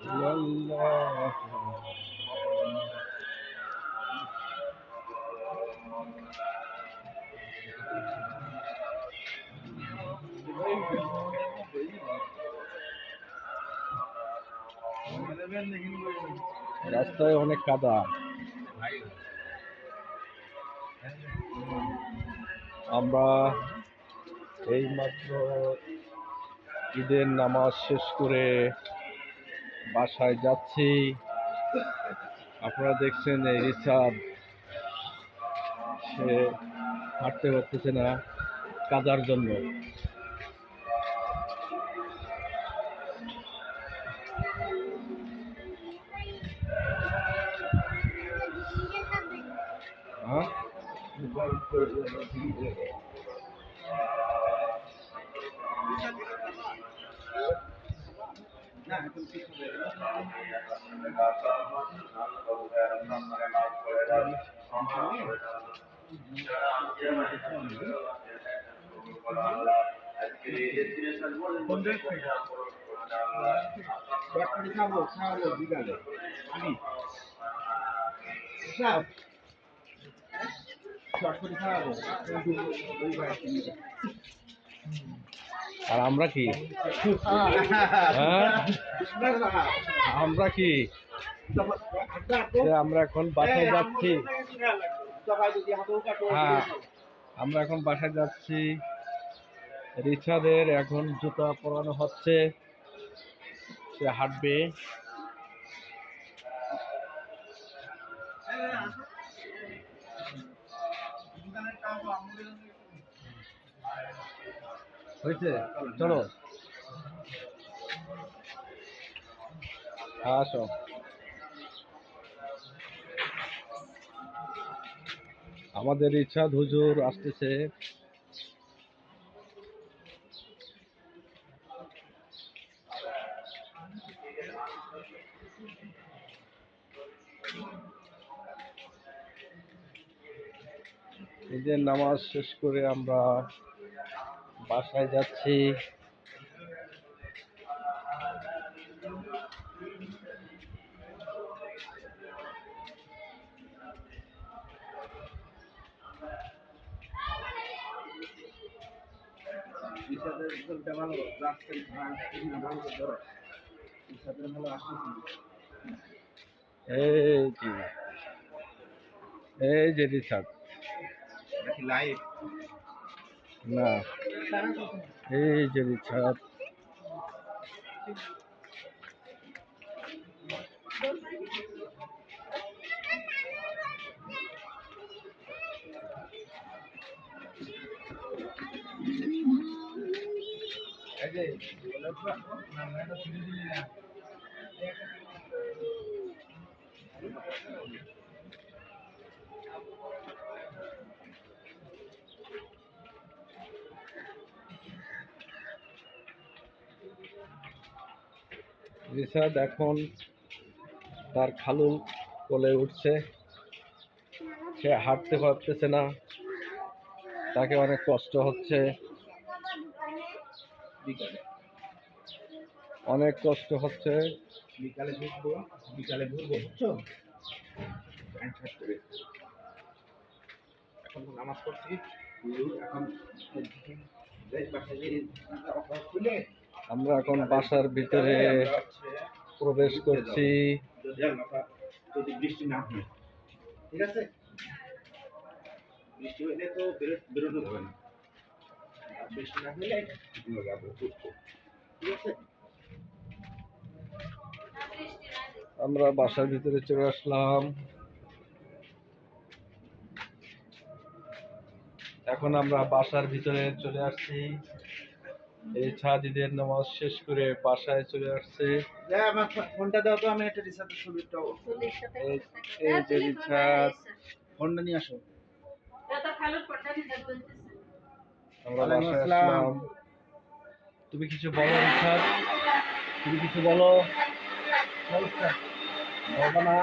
ইল্লাল্লাহ। রাস্তায় অনেক কাদা। আমরা এইমাত্র ঈদের নামাজ শেষ করে বাসায় যাচ্ছি। আপনারা দেখছেন এই রিচার্ড, সে হাঁটতে পারতেছে না কাদার জন্য। হ্যাঁ, আর আমরা কি আমরা কি আমরা এখন বাসায় যাচ্ছি। হ্যাঁ, আমরা এখন বাসায় যাচ্ছি। রিচাদের এখন জুতা পরানো হচ্ছে, সে হাঁটবে। হয়েছে, চলো আসো। আমাদের রিচাদ হুজুর আসতেছে। ঈদের নামাজ শেষ করে আমরা বাসায় যাচ্ছি। এই যে রিচাদ না, এই যে রিচাদ। রিচাদ এখন তার খালুর কোলে উঠছে। সে হাঁটতে পারতেছে না, তাকে অনেক কষ্ট হচ্ছে, অনেক কষ্ট হচ্ছে। বিকালে ঢুকবো, বুঝছো? এখন তো নামাজ পড়ছি, এখন আমরা এখন বাসার ভিতরে প্রবেশ করছি। যদি বৃষ্টি না হয়, ঠিক আছে? বৃষ্টি হইলে তো বেরোনো হবে না, বৃষ্টি না হলে যাবো, ঠিক আছে? আমরা বাসার ভিতরে চলে আসলাম। এখন আমরা বাসার ভিতরে চলে আসছি। এই ছাদিদের নামাজ শেষ করে বাসায় চলে আসছে। আমার ফোনটা দাও তো, আমি একটা রিসার্চের ছবিটাও। এই যে রিচাদ, ফোনটা নিয়ে আসো। আমরা বাসায় আসলাম। তুমি কিছু বলো রিচাদ, তুমি কিছু বলো। বলবা না?